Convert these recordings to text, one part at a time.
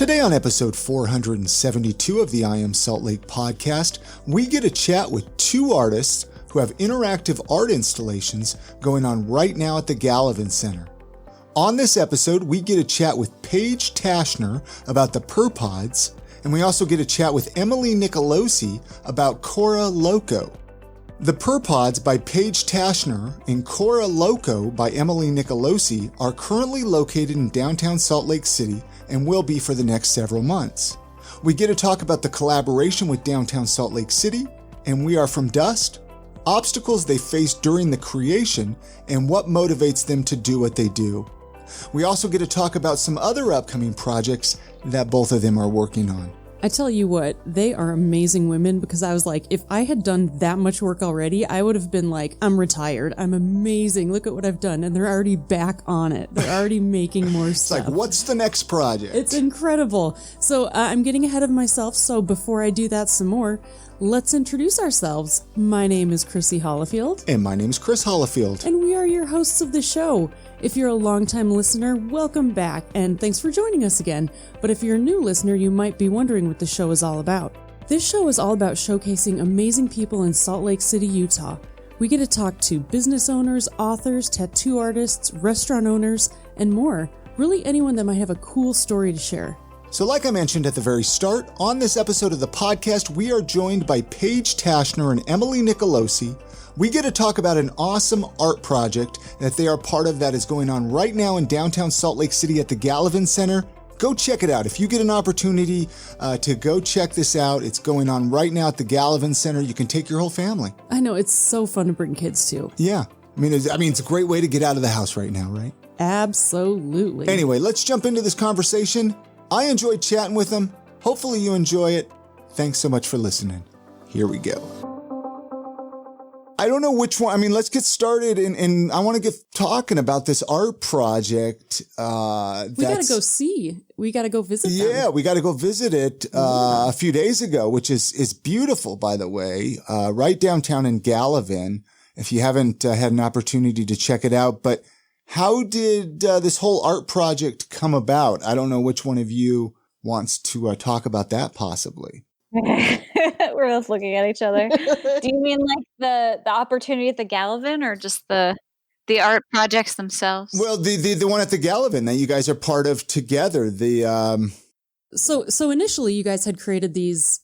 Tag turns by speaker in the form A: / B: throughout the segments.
A: Today on episode 472 of the I Am Salt Lake podcast, we get a chat with two artists who have interactive art installations going on right now at the Gallivan Center. On this episode, we get a chat with Paige Tashner about the Purpods, and we also get a chat with Emily Nicolosi about Cora Loco. The Purpods by Paige Tashner and Cora Loco by Emily Nicolosi are currently located in downtown Salt Lake City and will be for the next several months. We get to talk about the collaboration with downtown Salt Lake City, and We Are From Dust, obstacles they faced during the creation, and what motivates them to do what they do. We also get to talk about some other upcoming projects that both of them are working on.
B: I tell you what, they are amazing women, because I was like, if I had done that much work already, I would have been like, I'm retired. I'm amazing. Look at what I've done. And they're already back on it. They're already making more stuff.
A: It's like, what's the next project?
B: It's incredible. So I'm getting ahead of myself. So before I do that some more, let's introduce ourselves. My name is Chrissy Hollifield.
A: And my name is Chris Hollifield.
B: And we are your hosts of the show. If you're a longtime listener, welcome back, and thanks for joining us again. But if you're a new listener, you might be wondering what the show is all about. This show is all about showcasing amazing people in Salt Lake City, Utah. We get to talk to business owners, authors, tattoo artists, restaurant owners, and more. Really anyone that might have a cool story to share.
A: So like I mentioned at the very start, on this episode of the podcast, we are joined by Paige Tashner and Emily Nicolosi. We get to talk about an awesome art project that they are part of that is going on right now in downtown Salt Lake City at the Gallivan Center. Go check it out. If you get an opportunity to go check this out, it's going on right now at the Gallivan Center. You can take your whole family.
B: I know, it's so fun to bring kids to.
A: Yeah. I mean, it's a great way to get out of the house right now, right?
B: Absolutely.
A: Anyway, let's jump into this conversation. I enjoyed chatting with them. Hopefully you enjoy it. Thanks so much for listening. Here we go. I don't know which one. I mean, let's get started. And I want to get talking about this art project.
B: We got to go see. We got to go visit them.
A: Yeah, we got to go visit it a few days ago, which is beautiful, by the way, right downtown in Gallivan, if you haven't had an opportunity to check it out. But how did this whole art project come about? I don't know which one of you wants to talk about that possibly.
C: We're both looking at each other. Do you mean like the opportunity at the Gallivan, or just the art projects themselves?
A: Well, the one at the Gallivan that you guys are part of together.
B: So initially you guys had created these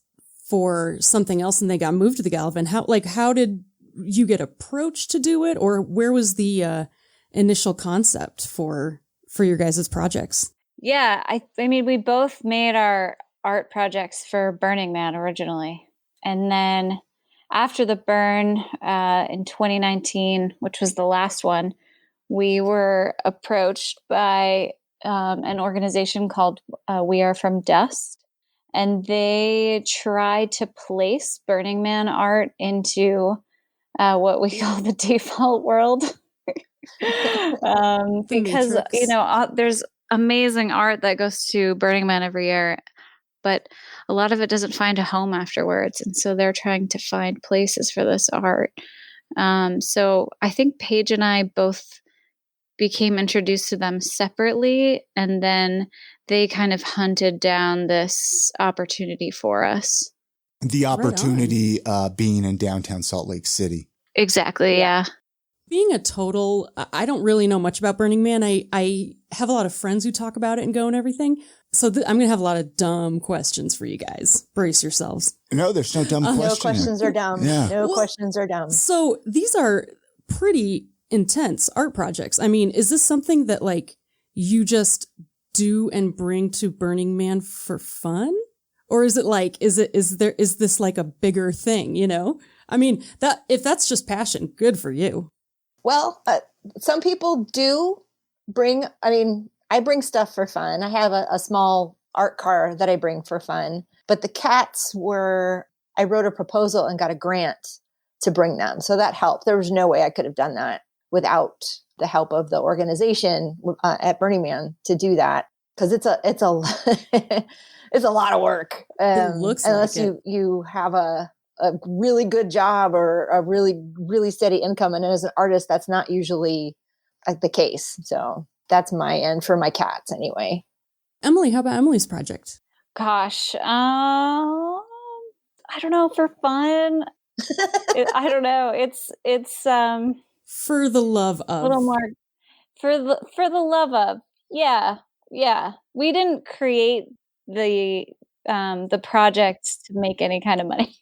B: for something else, and they got moved to the Gallivan. How did you get approached to do it, or where was the initial concept for your guys' projects?
C: Yeah, I mean, we both made our art projects for Burning Man originally. And then after the burn in 2019, which was the last one, we were approached by an organization called We Are From Dust. And they tried to place Burning Man art into what we call the default world. Because, there's amazing art that goes to Burning Man every year, but a lot of it doesn't find a home afterwards. And so they're trying to find places for this art. So I think Paige and I both became introduced to them separately, and then they kind of hunted down this opportunity for us.
A: The opportunity being in downtown Salt Lake City.
C: Exactly, yeah.
B: Being a total, I don't really know much about Burning Man. I have a lot of friends who talk about it and go and everything. So I'm going to have a lot of dumb questions for you guys. Brace yourselves.
A: No, there's no dumb questions.
D: No questions are dumb.
A: Yeah.
D: No questions are dumb.
B: So these are pretty intense art projects. I mean, is this something that like you just do and bring to Burning Man for fun? Or is it like, is this like a bigger thing, you know? I mean, if that's just passion, good for you.
D: Well, some people do I bring stuff for fun. I have a small art car that I bring for fun, but the cats I wrote a proposal and got a grant to bring them. So that helped. There was no way I could have done that without the help of the organization at Burning Man to do that. Cause it's a it's a lot of work.
B: It looks
D: unless
B: like
D: you have a really good job or a really, really steady income. And as an artist, that's not usually the case. So that's my end for my cats anyway.
B: Emily, how about Emily's project?
C: Gosh, I don't know, for fun. I don't know. It's
B: For the love
C: a
B: of.
C: little more for the love of. Yeah. Yeah. We didn't create the project to make any kind of money.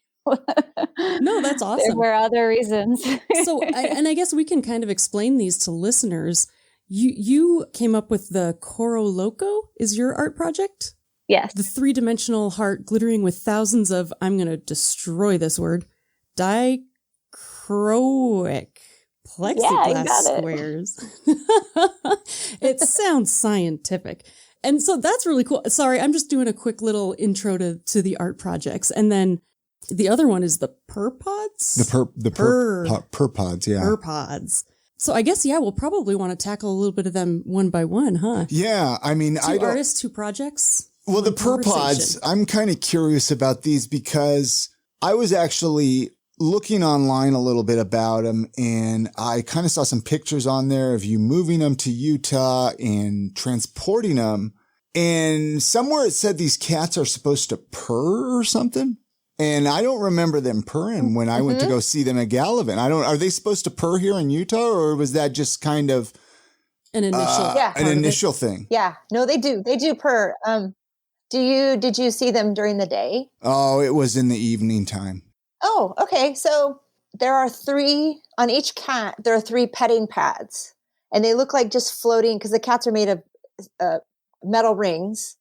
B: No, that's awesome.
C: There were other reasons.
B: So, I guess we can kind of explain these to listeners. You came up with the Coro Loco is your art project?
C: Yes.
B: The 3-dimensional heart glittering with thousands of, I'm going to destroy this word, dichroic plexiglass squares. It sounds scientific. And so that's really cool. Sorry, I'm just doing a quick little intro to the art projects. And then the other one is the Purpods?
A: The Purpods, yeah.
B: Purpods. So I guess, we'll probably want to tackle a little bit of them one by one, huh?
A: Yeah, I mean,
B: two artists, 2 projects.
A: Well, the Purpods, I'm kind of curious about these because I was actually looking online a little bit about them, and I kind of saw some pictures on there of you moving them to Utah and transporting them. And somewhere it said these cats are supposed to purr or something. And I don't remember them purring when I went to go see them at Gallivan. Are they supposed to purr here in Utah, or was that just kind of
B: an initial
A: thing?
D: Yeah, no, they do. They do purr. Did you see them during the day?
A: Oh, it was in the evening time.
D: Oh, okay. So there are 3 on each cat. There are 3 petting pads, and they look like just floating because the cats are made of metal rings.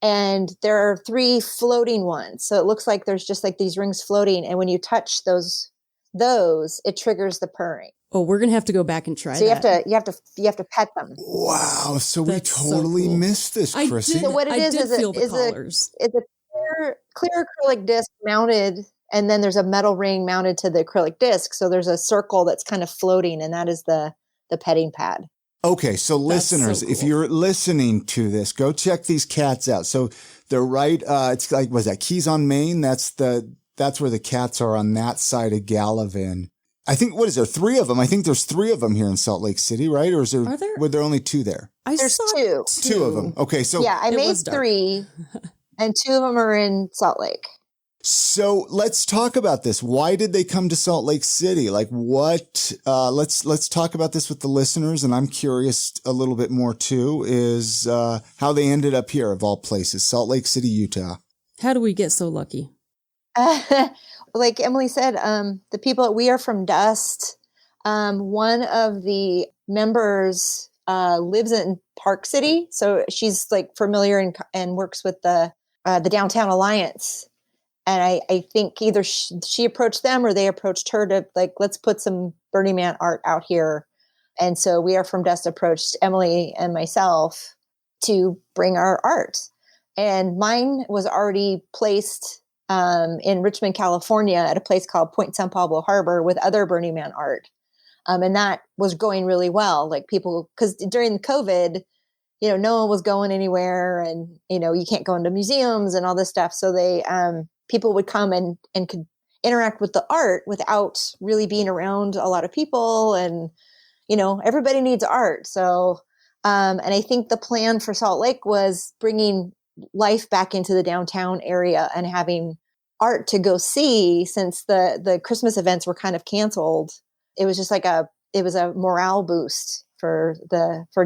D: And there are 3 floating ones. So it looks like there's just like these rings floating. And when you touch those, it triggers the purring.
B: Oh, we're going to have to go back and try
D: so
B: that.
D: you have to pet them.
A: Wow. So
B: That's
A: we totally
B: so cool.
A: missed this, Chrissy.
D: So what it is
B: it's
D: a clear acrylic disc mounted, and then there's a metal ring mounted to the acrylic disc. So there's a circle that's kind of floating, and that is the petting pad.
A: Okay, so listeners,
B: so cool.
A: If you're listening to this, go check these cats out. So they're right, it's like, was that Keys on Main? That's where the cats are on that side of Gallivan. I think, what is there, 3 of them? I think there's 3 of them here in Salt Lake City, right? Or were there only 2 there?
D: There's 2.
A: 2 of them. Okay, so.
D: Yeah, I made 3, and 2 of them are in Salt Lake.
A: So let's talk about this. Why did they come to Salt Lake City? Like what, let's talk about this with the listeners. And I'm curious a little bit more too, is, how they ended up here of all places, Salt Lake City, Utah.
B: How do we get so lucky?
D: Like Emily said, the people, we are from Dust. One of the members, lives in Park City. So she's like familiar and works with the Downtown Alliance. And I think either she approached them or they approached her to like, let's put some Burning Man art out here. And so We Are From Dust approached Emily and myself to bring our art. And mine was already placed in Richmond, California at a place called Point San Pablo Harbor with other Burning Man art. And that was going really well. Like people, because during COVID, no one was going anywhere and, you can't go into museums and all this stuff. So they, people would come and could interact with the art without really being around a lot of people. And, everybody needs art. So, and I think the plan for Salt Lake was bringing life back into the downtown area and having art to go see since the Christmas events were kind of canceled. It was just like it was a morale boost for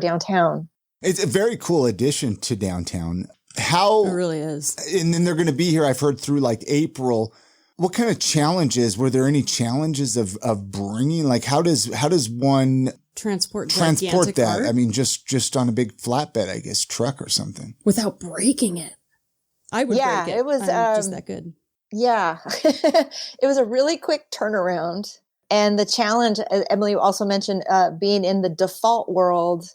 D: downtown.
A: It's a very cool addition to downtown. How
B: it really is.
A: And then they're going to be here, I've heard, through like April. What kind of challenges, were there any challenges of bringing, like how does one transport that?
B: Art?
A: I mean, just on a big flatbed, I guess, truck or something.
B: Without breaking it. I would break it.
D: It was
B: just that good.
D: Yeah. It was a really quick turnaround. And the challenge, as Emily also mentioned, being in the default world,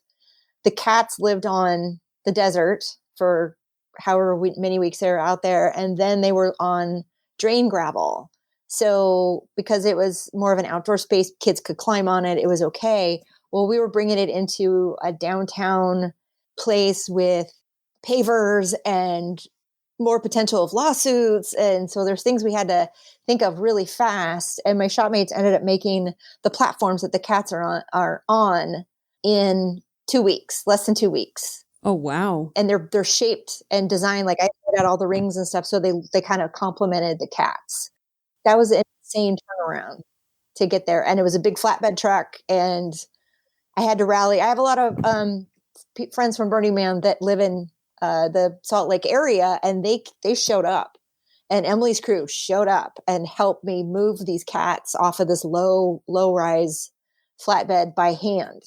D: the cats lived on the desert for however many weeks they were out there. And then they were on drain gravel. So because it was more of an outdoor space, kids could climb on it. It was okay. Well, we were bringing it into a downtown place with pavers and more potential of lawsuits. And so there's things we had to think of really fast. And my shopmates ended up making the platforms that the cats are on in 2 weeks, less than 2 weeks.
B: Oh, wow.
D: And they're shaped and designed like I put out all the rings and stuff. So they kind of complemented the cats. That was an insane turnaround to get there. And it was a big flatbed truck. And I had to rally. I have a lot of friends from Burning Man that live in the Salt Lake area, and they showed up. And Emily's crew showed up and helped me move these cats off of this low rise flatbed by hand,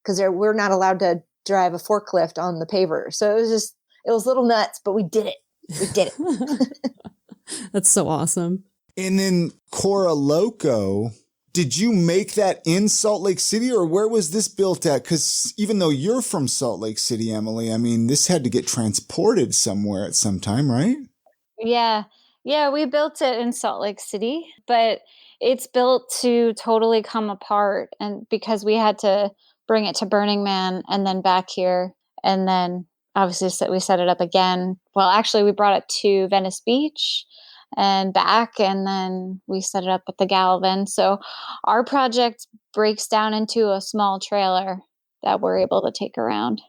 D: because we're not allowed to drive a forklift on the paver. So it was a little nuts, but we did it. We did it.
B: That's so awesome.
A: And then Cora Loco, did you make that in Salt Lake City, or where was this built at? Because even though you're from Salt Lake City, Emily, I mean, this had to get transported somewhere at some time, right?
C: Yeah. Yeah, we built it in Salt Lake City, but it's built to totally come apart. And because we had to bring it to Burning Man and then back here. And then obviously we set it up again. Well, actually we brought it to Venice Beach and back, and then we set it up at the Gallivan. So our project breaks down into a small trailer that we're able to take around.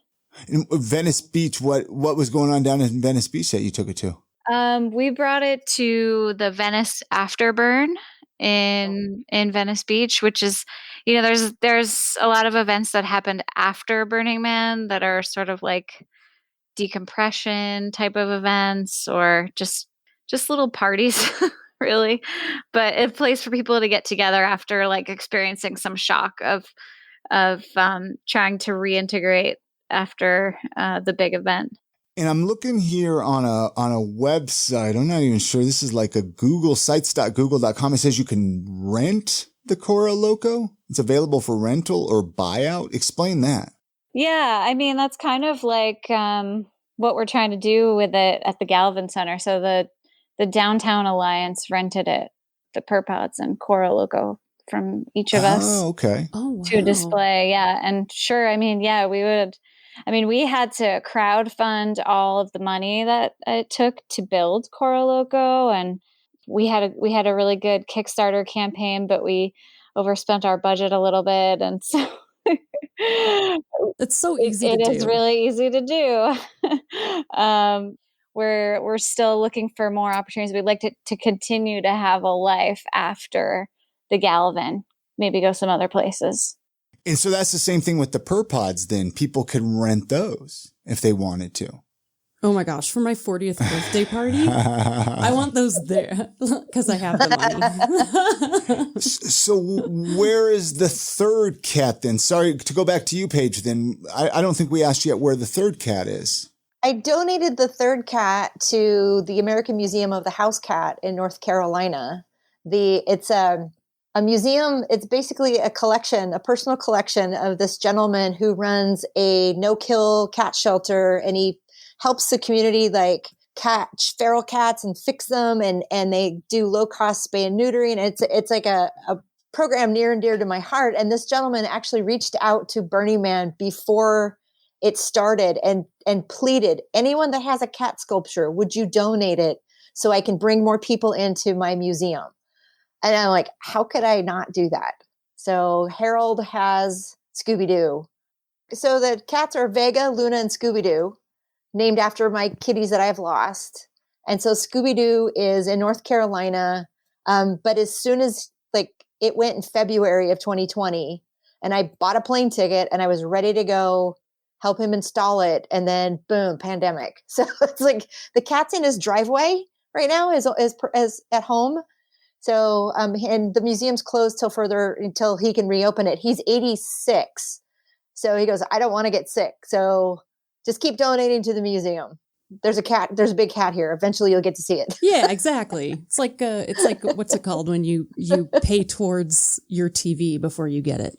A: In Venice Beach, what was going on down in Venice Beach that you took it to?
C: We brought it to the Venice Afterburn in Venice Beach, which is, there's a lot of events that happened after Burning Man that are sort of like decompression type of events, or just little parties, really. But a place for people to get together after like experiencing some shock of trying to reintegrate after the big event.
A: And I'm looking here on a website. I'm not even sure. This is like a Google, sites.google.com. It says you can rent the Cora Loco. It's available for rental or buyout. Explain that. Yeah,
C: I mean, that's kind of like what we're trying to do with it at the Gallivan Center. So the Downtown Alliance rented it, the Purpods and Cora Loco, from each of us.
A: Oh, okay.
B: Oh, wow.
C: To display. Yeah. And sure, I mean, yeah, we had to crowdfund all of the money that it took to build Cora Loco, and we had a really good Kickstarter campaign, but we overspent our budget a little bit, and so
B: it's so easy to do.
C: It is really easy to do. We're still looking for more opportunities. We'd like to continue to have a life after the Gallivan, maybe go some other places.
A: And so that's the same thing with the Purpods then. People can rent those if they wanted to.
B: Oh my gosh, for my 40th birthday party, I want those there because I have the money.
A: So where is the third cat then? Sorry to go back to you, Paige, then. I don't think we asked yet where the third cat is.
D: I donated the third cat to the American Museum of the House Cat in North Carolina. It's a museum. It's basically a personal collection of this gentleman who runs a no-kill cat shelter, and he helps the community like catch feral cats and fix them, and they do low-cost spay and neutering. It's like a program near and dear to my heart. And this gentleman actually reached out to Burning Man before it started and pleaded, anyone that has a cat sculpture, would you donate it so I can bring more people into my museum? And I'm like, how could I not do that? So Harold has Scooby-Doo. So the cats are Vega, Luna, and Scooby-Doo, named after my kitties that I've lost. And so Scooby-Doo is in North Carolina. But as soon as it went in February of 2020, and I bought a plane ticket and I was ready to go help him install it. And then boom, pandemic. So it's like the cat's in his driveway right now is at home. So, and the museum's closed until he can reopen it. He's 86. So he goes, I don't want to get sick. So just keep donating to the museum. There's a big cat here. Eventually you'll get to see it.
B: Yeah, exactly. It's like what's it called when you pay towards your TV before you get it.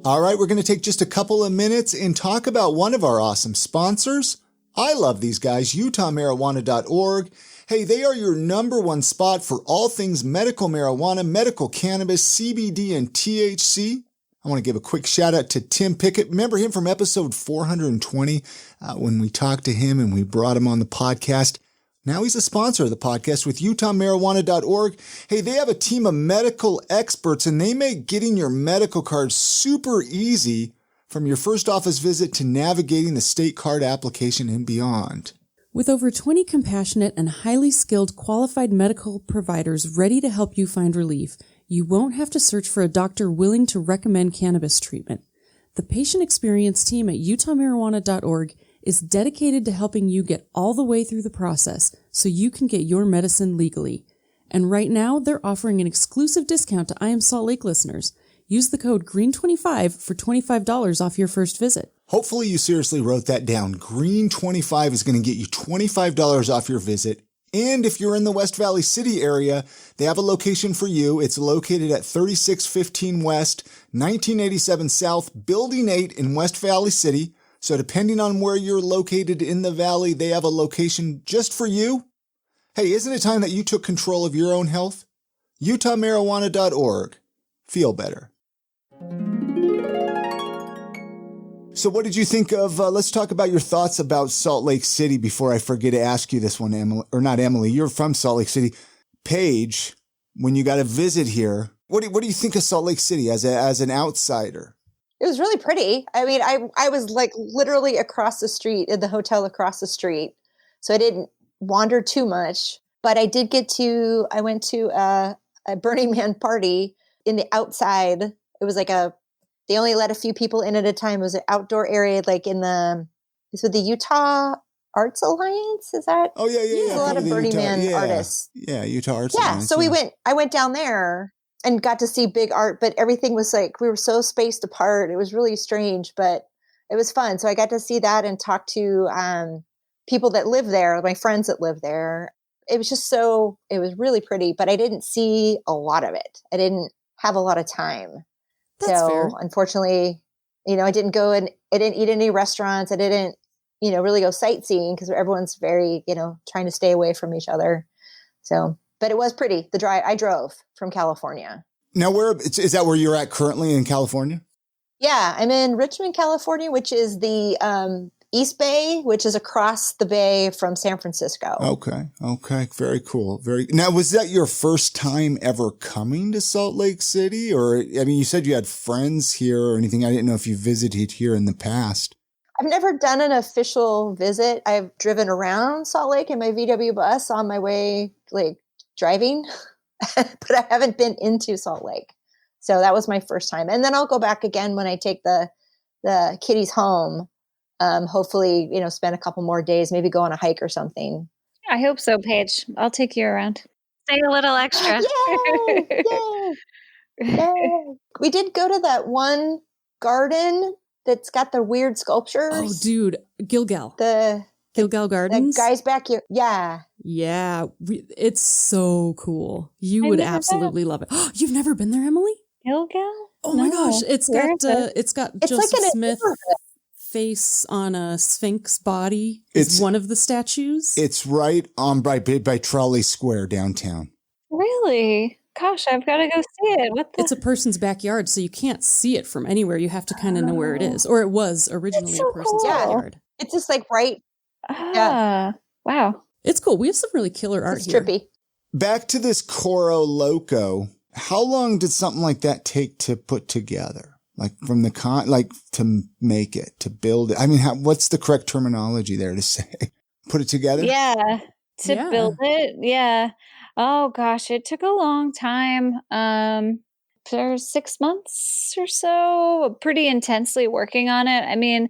A: All right, we're going to take just a couple of minutes and talk about one of our awesome sponsors. I love these guys, UtahMarijuana.org. Hey, they are your number one spot for all things medical marijuana, medical cannabis, CBD, and THC. I want to give a quick shout out to Tim Pickett. Remember him from episode 420 when we talked to him and we brought him on the podcast. Now he's a sponsor of the podcast with UtahMarijuana.org. Hey, they have a team of medical experts and they make getting your medical card super easy from your first office visit to navigating the state card application and beyond.
B: With over 20 compassionate and highly skilled qualified medical providers ready to help you find relief, you won't have to search for a doctor willing to recommend cannabis treatment. The patient experience team at utahmarijuana.org is dedicated to helping you get all the way through the process so you can get your medicine legally. And right now, they're offering an exclusive discount to I Am Salt Lake listeners. Use the code GREEN25 for $25 off your first visit.
A: Hopefully you seriously wrote that down. GREEN25 is going to get you $25 off your visit. And if you're in the West Valley City area, they have a location for you. It's located at 3615 West, 1987 South, Building 8 in West Valley City. So depending on where you're located in the valley, they have a location just for you. Hey, isn't it time that you took control of your own health? utahmarijuana.org. Feel better. So what did you think of, let's talk about your thoughts about Salt Lake City before I forget to ask you this one, Emily, or not Emily, you're from Salt Lake City. Paige, when you got a visit here, what do you think of Salt Lake City as an outsider?
D: It was really pretty. I mean, I was like literally across the street in the hotel across the street. So I didn't wander too much, but I went to a Burning Man party in the outside. It was like they only let a few people in at a time. It was an outdoor area, like it's with the Utah Arts Alliance. Is that?
A: Oh yeah.
D: There's a lot of Burning Man artists.
A: Yeah, Utah Arts Alliance.
D: Yeah, so I went down there and got to see big art, but everything was like, we were so spaced apart. It was really strange, but it was fun. So I got to see that and talk to people that live there, my friends that live there. It was really pretty, but I didn't see a lot of it. I didn't have a lot of time.
B: That's fair.
D: Unfortunately, I didn't go and I didn't eat any restaurants. I didn't, really go sightseeing because everyone's very, trying to stay away from each other. So, but it was pretty. I drove from California.
A: Now, is that where you're at currently in California?
D: Yeah, I'm in Richmond, California, which is the East Bay, which is across the bay from San Francisco.
A: Okay. Very cool. Now, was that your first time ever coming to Salt Lake City? Or, I mean, you said you had friends here or anything. I didn't know if you visited here in the past.
D: I've never done an official visit. I've driven around Salt Lake in my VW bus on my way, like driving, but I haven't been into Salt Lake. So that was my first time. And then I'll go back again when I take the kiddies home. Hopefully, spend a couple more days, maybe go on a hike or something.
C: I hope so, Paige. I'll take you around. Stay a little extra.
D: Yay! We did go to that one garden that's got the weird sculptures.
B: Oh, dude. Gilgal.
D: The
B: Gilgal Gardens.
D: The guy's back here. Yeah.
B: Yeah. It's so cool. You would absolutely love it. You've never been there, Emily?
C: Gilgal?
B: Oh my gosh. It's got Joseph
D: like
B: Smith face on a Sphinx body. It's one of the statues.
A: It's right on by Trolley Square downtown.
C: Really? Gosh, I've got to go see it.
B: It's a person's backyard, so you can't see it from anywhere. You have to kind of know where it is. Or it was originally a person's backyard.
D: It's just like right.
C: Yeah. Wow.
B: It's cool. We have some really killer art here.
D: It's trippy.
A: Back to this Coro Loco. How long did something like that take to put together? Like from the to make it, to build it. I mean, what's the correct terminology there to say? Put it together?
C: Yeah. To build it. Yeah. Oh gosh, it took a long time. For 6 months or so, pretty intensely working on it. I mean,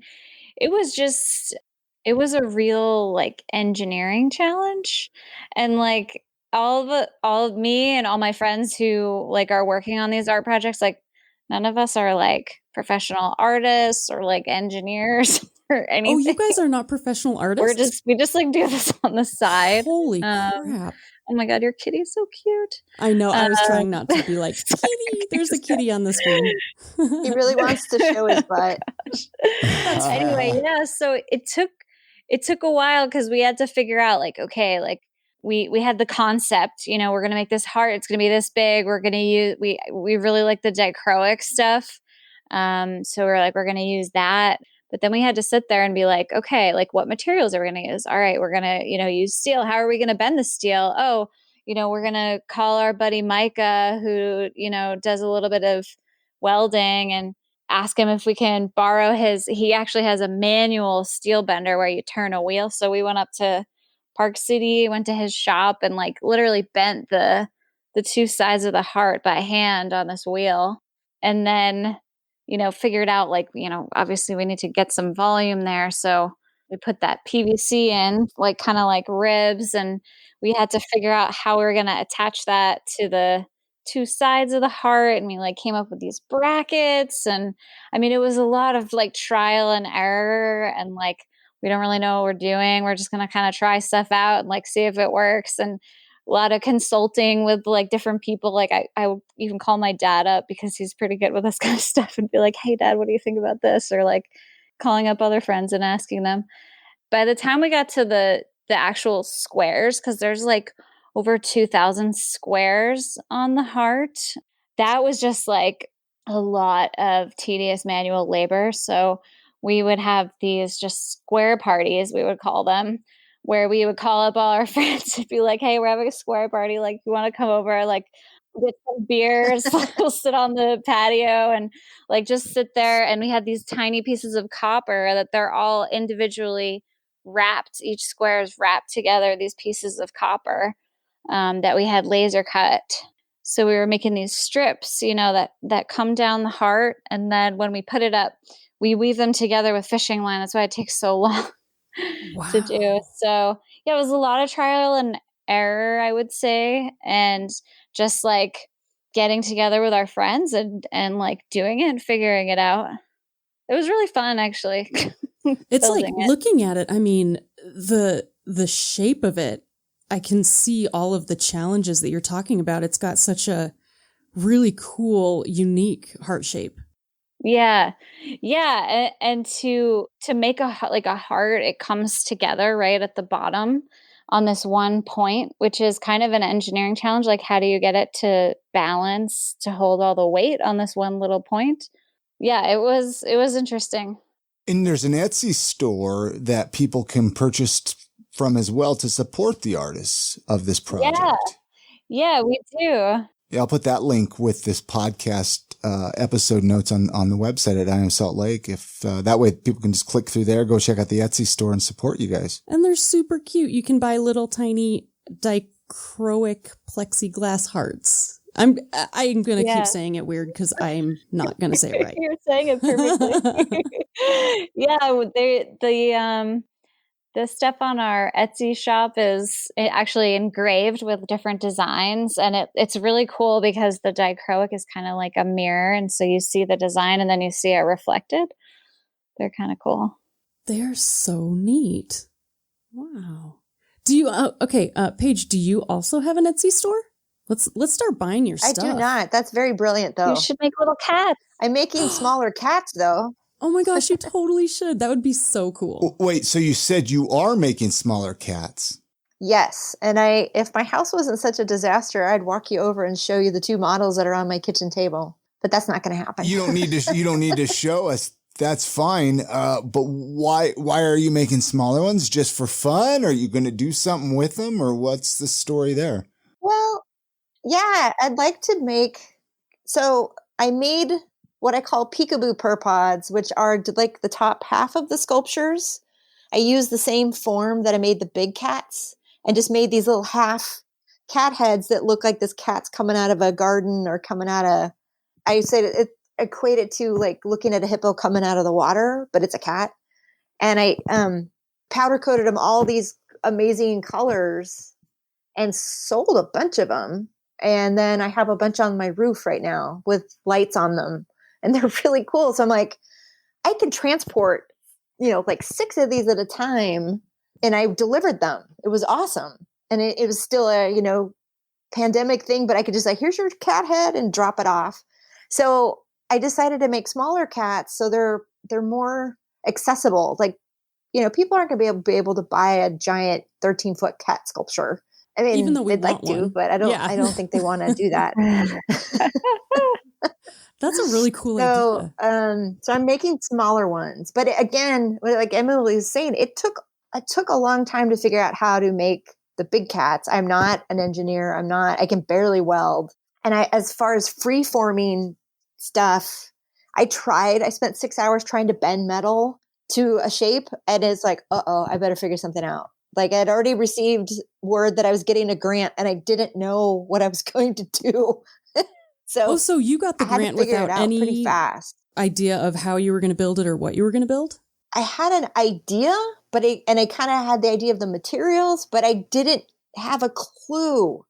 C: it was a real like engineering challenge. And like all of me and all my friends who like are working on these art projects, like none of us are like professional artists or like engineers or anything.
B: Oh, you guys are not professional artists?
C: We just like do this on the side.
B: Holy crap.
C: Oh my God, your kitty's so cute.
B: I know. I was trying not to be like, kitty, there's a kitty on the screen.
D: He really wants to show his butt.
C: Anyway, yeah, so it took a while because we had to figure out like, okay, like we had the concept, we're going to make this heart. It's going to be this big. We're going to use, we really like the dichroic stuff. So we're going to use that. But then we had to sit there and be like, okay, like what materials are we going to use? All right, we're going to, use steel. How are we going to bend the steel? Oh, we're going to call our buddy Micah who, does a little bit of welding. And ask him if we can borrow he actually has a manual steel bender where you turn a wheel. So we went up to Park City, went to his shop, and like literally bent the two sides of the heart by hand on this wheel. And then, figured out like, obviously we need to get some volume there. So we put that PVC in, like kind of like ribs, and we had to figure out how we were going to attach that to the two sides of the heart. And we like came up with these brackets. And I mean, it was a lot of like trial and error, and like, we don't really know what we're doing. We're just going to kind of try stuff out and like see if it works. And a lot of consulting with like different people. Like I even call my dad up because he's pretty good with this kind of stuff, and be like, hey dad, what do you think about this? Or like calling up other friends and asking them. By the time we got to the actual squares, because there's like over 2,000 squares on the heart, that was just like a lot of tedious manual labor. So we would have these just square parties, we would call them, where we would call up all our friends and be like, hey, we're having a square party. Like, you want to come over? Like, get some beers. We'll sit on the patio and like just sit there. And we had these tiny pieces of copper that they're all individually wrapped. Each square is wrapped together, these pieces of copper that we had laser cut. So we were making these strips, that come down the heart. And then when we put it up, we weave them together with fishing line. That's why it takes so long to do. So yeah, it was a lot of trial and error, I would say. And just like getting together with our friends and like doing it and figuring it out. It was really fun, actually.
B: It's like looking at it. I mean, the shape of it, I can see all of the challenges that you're talking about. It's got such a really cool, unique heart shape.
C: Yeah. Yeah. And to make a heart, it comes together right at the bottom on this one point, which is kind of an engineering challenge. Like, how do you get it to balance, to hold all the weight on this one little point? Yeah, it was interesting.
A: And there's an Etsy store that people can purchase from as well to support the artists of this project.
C: Yeah, we do.
A: Yeah, I'll put that link with this podcast episode notes on the website at I Am Salt Lake. If that way people can just click through there, go check out the Etsy store and support you guys.
B: And they're super cute. You can buy little tiny dichroic plexiglass hearts. I'm going to keep saying it weird because I'm not going to say it right.
C: You're saying it perfectly. Yeah, the stuff on our Etsy shop is actually engraved with different designs, and it's really cool because the dichroic is kind of like a mirror, and so you see the design and then you see it reflected. They're kind of cool.
B: They're so neat. Wow. Do you Paige, do you also have an Etsy store? Let's start buying your stuff.
D: I do not. That's very brilliant, though.
C: You should make little cats.
D: I'm making smaller cats, though.
B: Oh my gosh, you totally should. That would be so cool.
A: Wait, so you said you are making smaller cats?
D: Yes. And if my house wasn't such a disaster, I'd walk you over and show you the two models that are on my kitchen table. But that's not going to happen.
A: You don't need to show us. That's fine. But why are you making smaller ones? Just for fun? Are you going to do something with them, or what's the story there?
D: Well, yeah, I'd like to make. So I made what I call peekaboo perpods, which are like the top half of the sculptures. I used the same form that I made the big cats and just made these little half cat heads that look like this cat's coming out of a garden or coming out of, I said it equated to like looking at a hippo coming out of the water, but it's a cat. And I powder coated them all these amazing colors and sold a bunch of them. And then I have a bunch on my roof right now with lights on them. And they're really cool. So I'm like, I can transport, like 6 of these at a time. And I delivered them. It was awesome. And it was still a, pandemic thing, but I could just like, here's your cat head and drop it off. So I decided to make smaller cats. So they're more accessible. Like, people aren't going to be able to buy a giant 13-foot cat sculpture. I mean,
B: even though they'd
D: like to, but I don't think they want to do that.
B: That's a really cool idea.
D: So I'm making smaller ones, but again, like Emily was saying, it took a long time to figure out how to make the big cats. I'm not an engineer. I can barely weld. And as far as free forming stuff, I spent 6 hours trying to bend metal to a shape, and it's like, I better figure something out. Like, I had already received word that I was getting a grant, and I didn't know what I was going to do.
B: So you got the grant without any
D: pretty fast
B: idea of how you were going to build it or what you were going to build?
D: I had an idea, and I kind of had the idea of the materials, but I didn't have a clue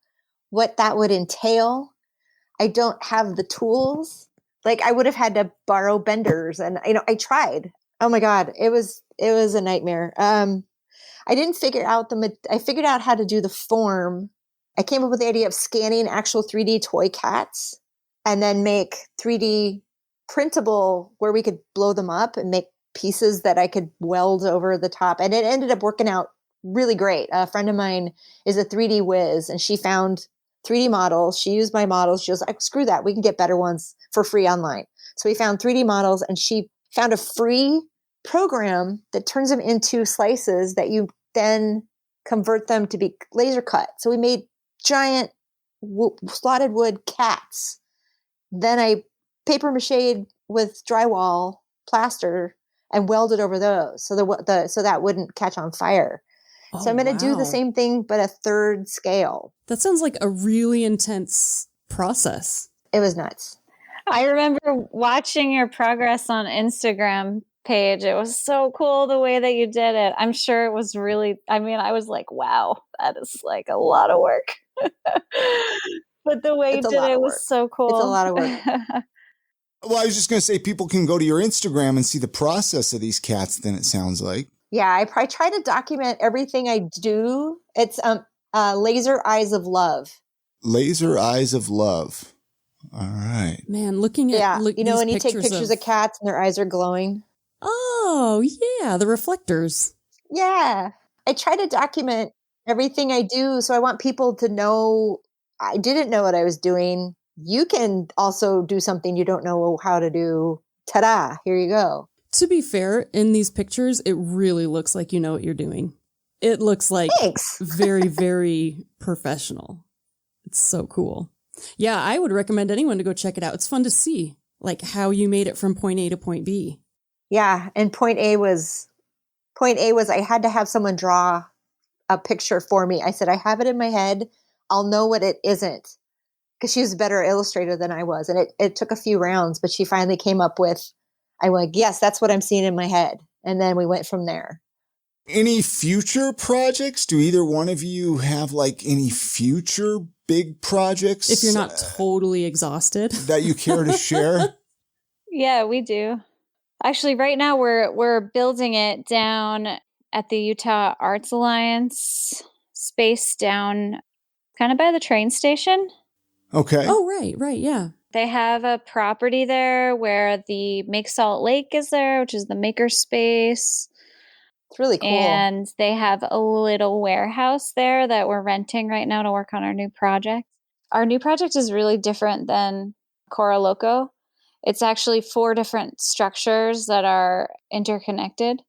D: what that would entail. I don't have the tools. Like, I would have had to borrow benders, and I tried. Oh my God, it was a nightmare. I didn't figure out I figured out how to do the form. I came up with the idea of scanning actual 3D toy cats and then make 3D printable where we could blow them up and make pieces that I could weld over the top. And it ended up working out really great. A friend of mine is a 3D whiz, and she found 3D models. She used my models. She was like, screw that. We can get better ones for free online. So we found 3D models, and she found a free program that turns them into slices that you then convert them to be laser cut. So we made giant slotted wood cats. Then I paper mache'd with drywall plaster and welded over those so that wouldn't catch on fire.
B: Oh,
D: so I'm going to do the same thing, but a third scale.
B: That sounds like a really intense process.
D: It was nuts.
C: I remember watching your progress on Instagram page. It was so cool the way that you did it. I'm sure it was really, I was like, wow, that is like a lot of work. But the way you did it was so cool.
D: It's a lot of work.
A: Well, I was just going to say, people can go to your Instagram and see the process of these cats, then it sounds like.
D: Yeah, I try to document everything I do. It's Laser Eyes of Love.
A: Laser Eyes of Love. All right.
B: Man, looking at
D: when you take pictures of cats and their eyes are glowing.
B: Oh, yeah, the reflectors.
D: Yeah. I try to document everything I do, so I want people to know I didn't know what I was doing. You can also do something you don't know how to do. Ta-da, here you go.
B: To be fair, in these pictures, it really looks like you know what you're doing. It looks like very, very professional. It's so cool. Yeah, I would recommend anyone to go check it out. It's fun to see, like, how you made it from point A to point B.
D: Yeah, and point A was I had to have someone draw a picture for me. I said, I have it in my head. I'll know what it isn't. Because she was a better illustrator than I was. And it took a few rounds, but she finally came up with, I went, yes, that's what I'm seeing in my head. And then we went from there.
A: Any future projects? Do either one of you have like any future big projects?
B: If you're not totally exhausted.
A: That you care to share?
C: Yeah, we do. Actually, right now we're building it down at the Utah Arts Alliance space down kind of by the train station.
A: Okay.
B: Oh, right, yeah.
C: They have a property there where the Make Salt Lake is there, which is the maker space.
D: It's really cool.
C: And they have a little warehouse there that we're renting right now to work on our new project. Our new project is really different than Cora Loco. It's actually 4 different structures that are interconnected.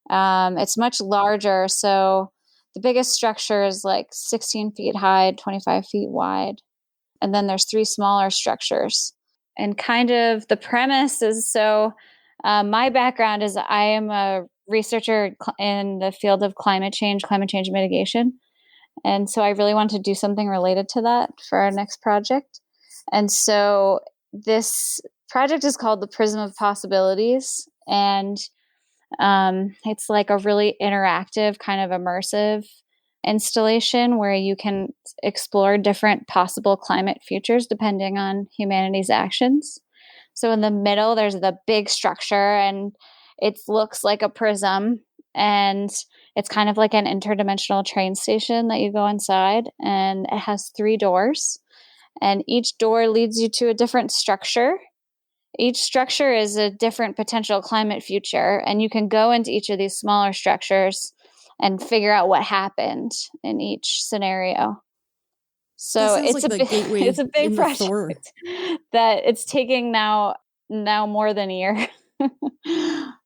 C: It's much larger. So the biggest structure is like 16 feet high, 25 feet wide. And then there's 3 smaller structures. And kind of the premise is, my background is I am a researcher in the field of climate change mitigation. And so I really want to do something related to that for our next project. And so this project is called the Prism of Possibilities. And it's like a really interactive, kind of immersive installation where you can explore different possible climate futures depending on humanity's actions. So in the middle, there's the big structure, and it looks like a prism, and it's kind of like an interdimensional train station that you go inside, and it has 3 doors, and each door leads you to a different structure. Each structure is a different potential climate future, and you can go into each of these smaller structures and figure out what happened in each scenario. So it's a big project that it's taking now more than a year.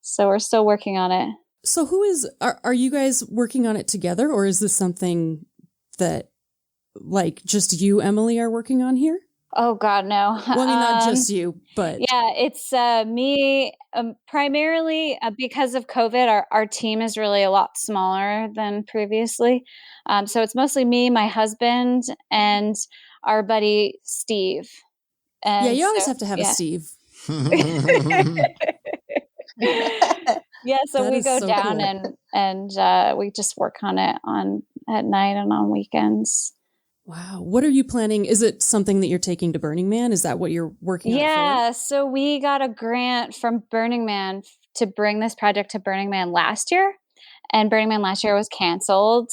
C: So we're still working on it.
B: So are you guys working on it together, or is this something that like just you, Emily, are working on here?
C: Oh God, no.
B: Well, I mean, not just you, but
C: yeah, it's me primarily because of COVID. Our team is really a lot smaller than previously, so it's mostly me, my husband, and our buddy Steve. And
B: yeah, you always
C: so,
B: have to have a Steve.
C: Yeah, so
B: That
C: we
B: is
C: go
B: so
C: down
B: cool.
C: and we just work on it at night and on weekends.
B: Wow. What are you planning? Is it something that you're taking to Burning Man? Is that what you're working on?
C: Yeah, so we got a grant from Burning Man to bring this project to Burning Man last year, and Burning Man last year was canceled.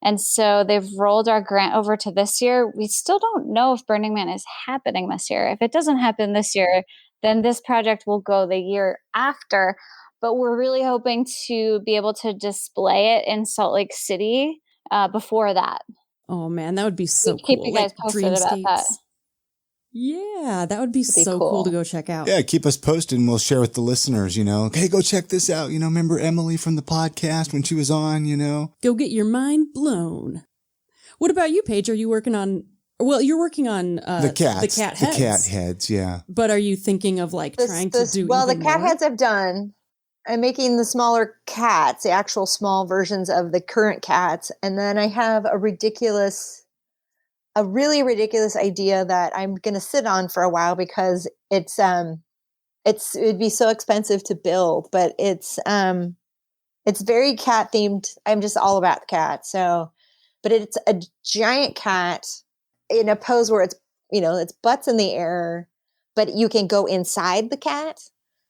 C: And so they've rolled our grant over to this year. We still don't know if Burning Man is happening this year. If it doesn't happen this year, then this project will go the year after. But we're really hoping to be able to display it in Salt Lake City before that.
B: Oh man, that would be so cool.
C: Keep you guys posted about that.
B: Yeah, that would be so cool to go check out.
A: Yeah, keep us posted and we'll share with the listeners, hey, go check this out. Remember Emily from the podcast when she was on,
B: Go get your mind blown. What about you, Paige? Are you working on, you're working on
A: the cat heads.
B: The cat heads,
A: yeah.
B: But are you thinking of trying to do
D: well,
B: even
D: the cat
B: more?
D: heads I've done. I'm making the smaller cats, the actual small versions of the current cats. And then I have a really ridiculous idea that I'm going to sit on for a while because it'd be so expensive to build, but it's very cat themed. I'm just all about the cat. So, but it's a giant cat in a pose where its butt's in the air, but you can go inside the cat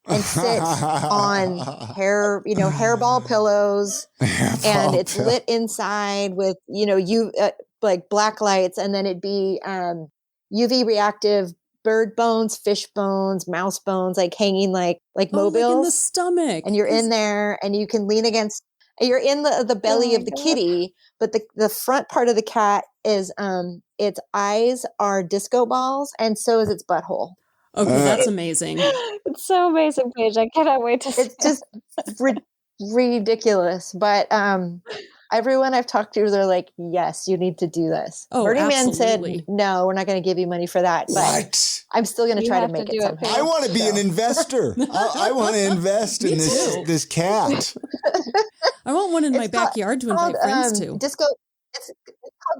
D: and sit on hairball pillows, and it's lit inside with, like black lights, and then it'd be UV reactive bird bones, fish bones, mouse bones, like hanging like mobiles.
B: Like in the stomach.
D: And you're in there and you can lean against, you're in the belly of the kitty, but the front part of the cat is, its eyes are disco balls, and so is its butthole.
B: Okay, that's amazing.
C: It's so amazing, Paige. I cannot wait to see it.
D: It's just ridiculous. But everyone I've talked to, they're like, yes, you need to do this.
B: Oh,
D: Burning Man
B: absolutely.
D: said, no, we're not going to give you money for that. But
A: What?
D: I'm still going to try to make it somehow.
A: I want to be an investor. I want to invest in this cat.
B: I want one in my backyard to invite friends to.
D: It's called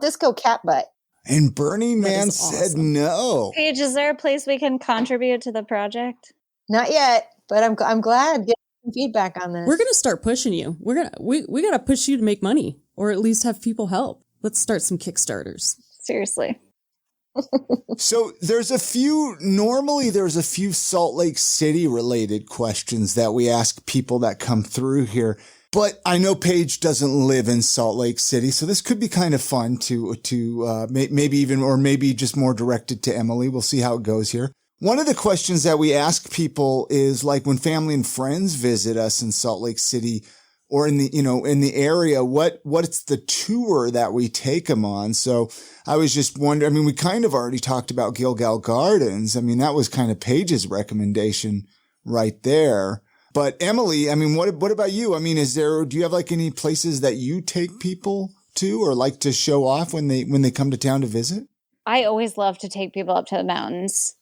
D: Disco Cat Butt.
A: And Burning Man said no.
C: Paige, is there a place we can contribute to the project?
D: Not yet, but I'm glad getting some feedback on this.
B: We're gonna start pushing you. We gotta push you to make money, or at least have people help. Let's start some Kickstarters.
C: Seriously.
A: So there's a few Salt Lake City related questions that we ask people that come through here. But I know Paige doesn't live in Salt Lake City, so this could be kind of fun to maybe just more directed to Emily. We'll see how it goes here. One of the questions that we ask people is like when family and friends visit us in Salt Lake City or in the area, what's the tour that we take them on? So I was just wondering, we kind of already talked about Gilgal Gardens. That was kind of Paige's recommendation right there. But Emily, what about you? Do you have like any places that you take people to or like to show off when they come to town to visit?
C: I always love to take people up to the mountains.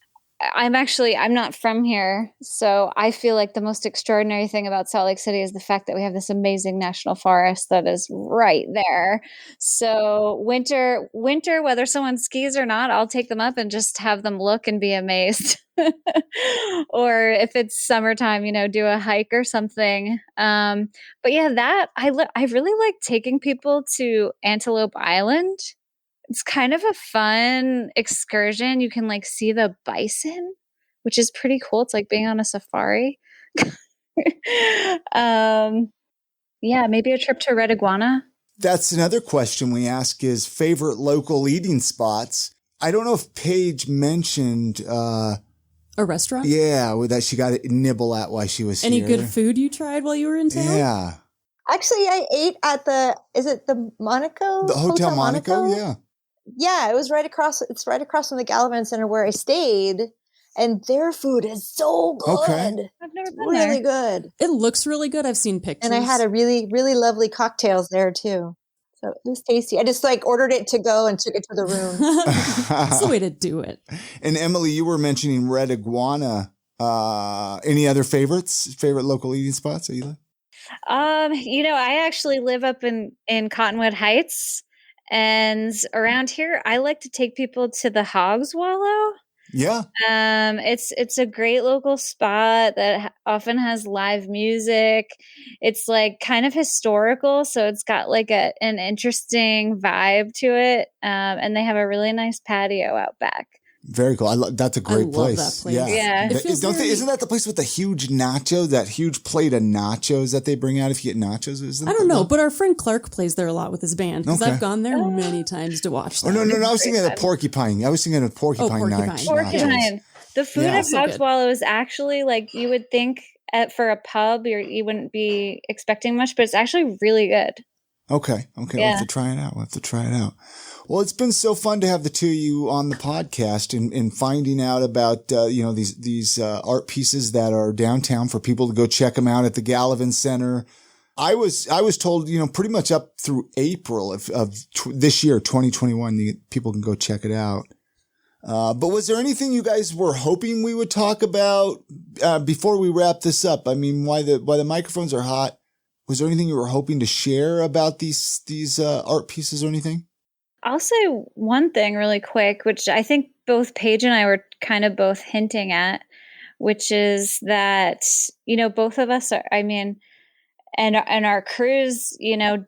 C: I'm not from here, so I feel like the most extraordinary thing about Salt Lake City is the fact that we have this amazing national forest that is right there. So winter, whether someone skis or not, I'll take them up and just have them look and be amazed. Or if it's summertime, do a hike or something. But yeah, I really like taking people to Antelope Island. It's kind of a fun excursion. You can see the bison, which is pretty cool. It's like being on a safari. Yeah, maybe a trip to Red Iguana.
A: That's another question we ask is favorite local eating spots. I don't know if Paige mentioned a
B: restaurant?
A: Yeah, that she got to nibble at while she was
B: Any
A: here.
B: Any good food you tried while you were in town?
A: Yeah.
D: Actually, I ate at the Monaco?
A: The Hotel Monaco, yeah.
D: Yeah, it's right across from the Gallivan Center where I stayed, and their food is so good.
A: Okay.
C: I've never been
D: really
C: there.
D: good.
B: It looks really good. I've seen pictures.
D: And I had a really, really lovely cocktails there too. So it was tasty. I just ordered it to go and took it to the room.
B: That's the way to do it.
A: And Emily, you were mentioning Red Iguana. Any other favorite local eating spots that you like?
C: I actually live up in Cottonwood Heights, and around here, I like to take people to the Hogs Wallow.
A: Yeah.
C: It's a great local spot that often has live music. It's kind of historical, so it's got an interesting vibe to it. And they have a really nice patio out back.
A: Very cool. That's a great place.
B: Love that place.
A: Yeah. Isn't that the place with the huge nachos, that huge plate of nachos that they bring out if you get nachos?
B: I don't know, but our friend Clark plays there a lot with his band because I've gone there many times to watch them.
A: Oh, no. I was thinking of the porcupine. I was thinking of porcupine nachos.
C: Porcupine. The food at Hogs Wallow is actually you would think for a pub you wouldn't be expecting much, but it's actually really good.
A: Okay.
C: Yeah.
A: We'll have to try it out. Well, it's been so fun to have the two of you on the podcast and finding out about, these art pieces that are downtown for people to go check them out at the Gallivan Center. I was told, pretty much up through April of this year, 2021, people can go check it out. But was there anything you guys were hoping we would talk about, before we wrap this up? I mean, while the microphones are hot, was there anything you were hoping to share about these art pieces or anything?
C: I'll say one thing really quick, which I think both Paige and I were kind of both hinting at, which is that, both of us and our crews,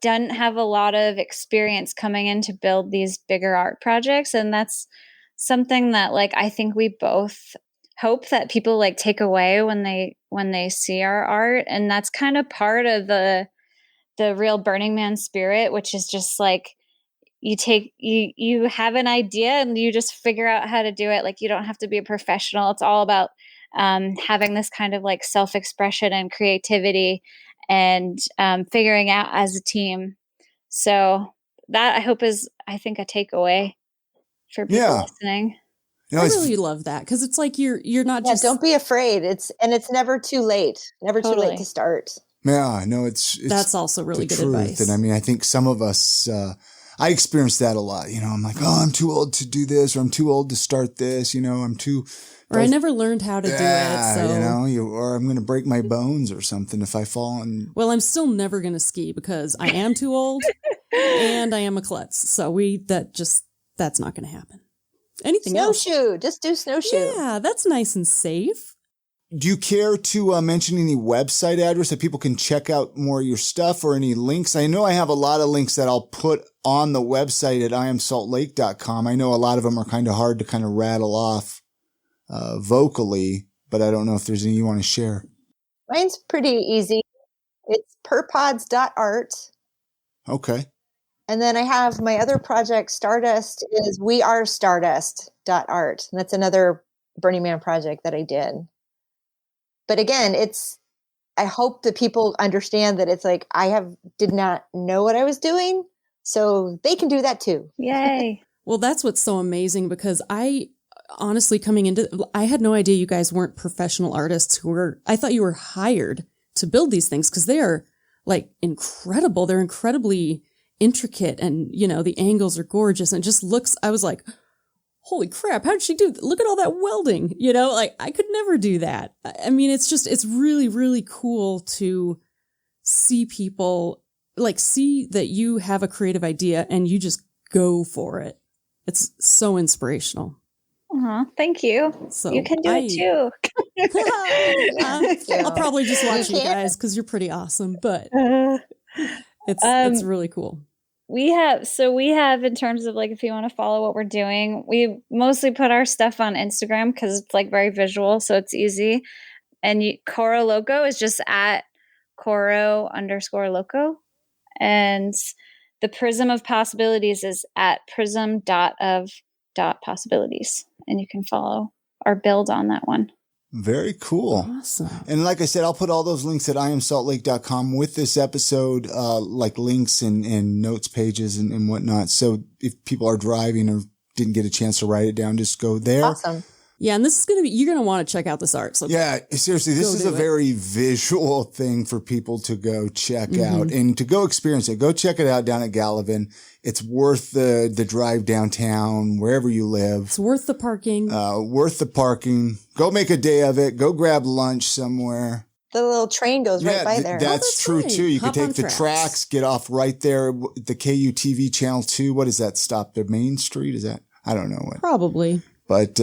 C: doesn't have a lot of experience coming in to build these bigger art projects. And that's something that I think we both hope that people take away when they see our art. And that's kind of part of the real Burning Man spirit, which is just you have an idea and you just figure out how to do it. You don't have to be a professional. It's all about having this kind of self-expression and creativity and figuring out as a team. So that I hope is, I think, a takeaway for people listening.
B: I really love that because it's you're not just.
D: Don't be afraid. It's never too late. Never too late to start.
A: Yeah, no, it's
B: that's also really good advice.
A: And I mean, I think some of us. I experienced that a lot. I'm I'm too old to do this, or I'm too old to start this. I'm too.
B: Or I never learned how to do it. So.
A: Or I'm going to break my bones or something if I fall.
B: Well, I'm still never going to ski because I am too old and I am a klutz. So that's not going to happen. Anything else?
D: Snowshoe. Just do snowshoe.
B: Yeah, that's nice and safe.
A: Do you care to mention any website address that people can check out more of your stuff or any links? I know I have a lot of links that I'll put on the website at iamsaltlake.com. I know a lot of them are kind of hard to kind of rattle off vocally, but I don't know if there's any you want to share.
D: Mine's pretty easy. It's perpods.art.
A: Okay.
D: And then I have my other project, Stardust, is wearestardust.art. And that's another Burning Man project that I did. But again, I hope that people understand that it's did not know what I was doing. So they can do that too.
C: Yay.
B: Well, that's what's so amazing because I honestly I had no idea you guys weren't professional artists I thought you were hired to build these things because they are incredible. They're incredibly intricate and, the angles are gorgeous and it just looks, I was like, holy crap, how did she do that? Look at all that welding, I could never do that. I mean, it's really, really cool to see people see that you have a creative idea and you just go for it. It's so inspirational.
C: Thank you.
B: So
C: you can do it too.
B: I'll probably just watch you guys because you're pretty awesome, but it's really cool.
C: We have in terms of if you want to follow what we're doing, we mostly put our stuff on Instagram because it's very visual, so it's easy. And Coro Loco is just at Coro_Loco. And the Prism of Possibilities is at prism.of.possibilities. And you can follow our build on that one.
A: Very cool.
B: Awesome.
A: And like I said, I'll put all those links at iamsaltlake.com with this episode, links and notes pages and whatnot. So if people are driving or didn't get a chance to write it down, just go there.
D: Awesome.
B: Yeah, and this is you're going to want to check out this art. So
A: yeah, seriously, this is a very visual thing for people to go check out and to go experience it. Go check it out down at Gallivan. It's worth the drive downtown, wherever you live.
B: It's worth the parking.
A: Go make a day of it. Go grab lunch somewhere.
D: The little train goes right by there.
A: That's true,
B: right.
A: too. You
B: Hop
A: can
B: on
A: take the tracks, get off right there. The KUTV Channel 2. What is that stop? The Main Street? Is that? I don't know what.
B: Probably.
A: But,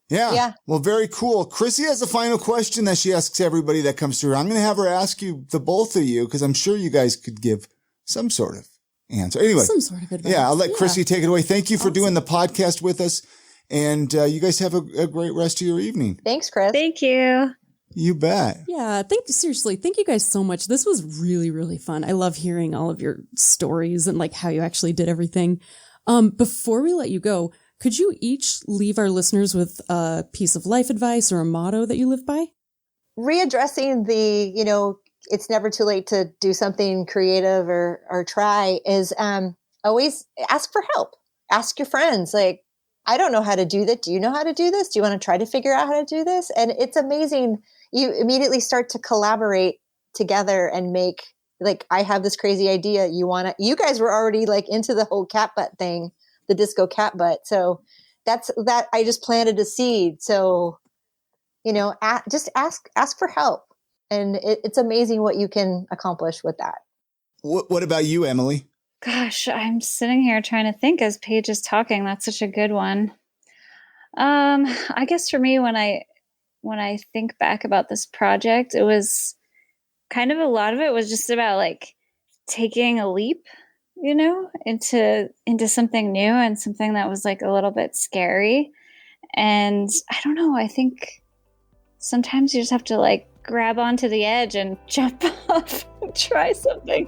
A: yeah. Well, very cool. Chrissy has a final question that she asks everybody that comes through. I'm going to have her ask you, the both of you, because I'm sure you guys could give some sort of answer. Anyway.
B: Some sort of advice.
A: Yeah, I'll let Chrissy take it away. Thank you for doing the podcast with us. And you guys have a great rest of your evening.
D: Thanks, Chris.
C: Thank you.
A: You bet.
B: Yeah, seriously, thank you guys so much. This was really, really fun. I love hearing all of your stories and like how you actually did everything. Before we let you go, could you each leave our listeners with a piece of life advice or a motto that you live by?
D: Readdressing it's never too late to do something creative or try is always ask for help. Ask your friends, like, I don't know how to do that. Do you know how to do this? Do you want to try to figure out how to do this? And it's amazing. You immediately start to collaborate together and make, like, I have this crazy idea. You guys were already like into the whole cat butt thing, the disco cat butt. So that I just planted a seed. So, just ask for help. And it's amazing what you can accomplish with that.
A: What about you, Emily?
C: Gosh, I'm sitting here trying to think as Paige is talking. That's such a good one. I guess for me, when I think back about this project, it was kind of a lot of it was just about like taking a leap, into something new and something that was like a little bit scary. And I don't know, I think sometimes you just have to like grab onto the edge and jump off and try something.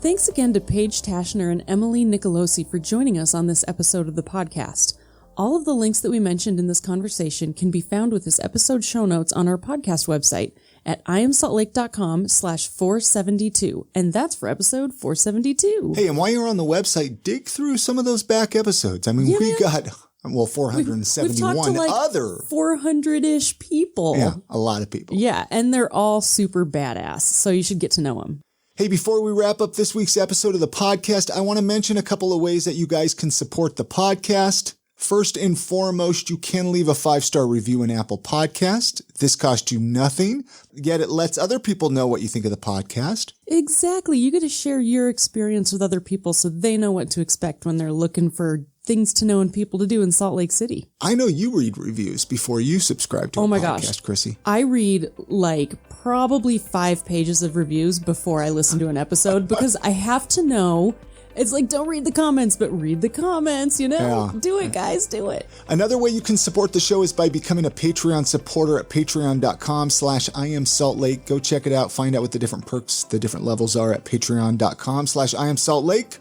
B: Thanks again to Paige Tashner and Emily Nicolosi for joining us on this episode of the podcast. All of the links that we mentioned in this conversation can be found with this episode show notes on our podcast website at iamsaltlake.com/472. And that's for episode 472.
A: Hey, and while you're on the website, dig through some of those back episodes. I mean, we got 471
B: we've talked to like
A: other
B: 400-ish people.
A: Yeah, a lot of people.
B: Yeah, and they're all super badass, so you should get to know them.
A: Hey, before we wrap up this week's episode of the podcast, I want to mention a couple of ways that you guys can support the podcast. First and foremost, you can leave a 5-star review in Apple Podcast. This costs you nothing, yet it lets other people know what you think of the podcast.
B: Exactly. You get to share your experience with other people so they know what to expect when they're looking for things to know and people to do in Salt Lake City.
A: I know you read reviews before you subscribe to a podcast, Chrissy.
B: I read like probably 5 pages of reviews before I listen to an episode because I have to know. It's like, don't read the comments, but read the comments, Yeah. Do it, guys, do it.
A: Another way you can support the show is by becoming a Patreon supporter at patreon.com/IamSaltLake. Go check it out. Find out what the different perks, the different levels are at patreon.com/IamSaltLake.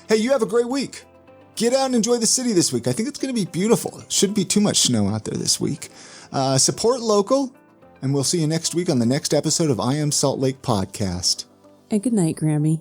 A: Hey, you have a great week. Get out and enjoy the city this week. I think it's going to be beautiful. Shouldn't be too much snow out there this week. Support local, and we'll see you next week on the next episode of I Am Salt Lake Podcast.
B: And good night, Grammy.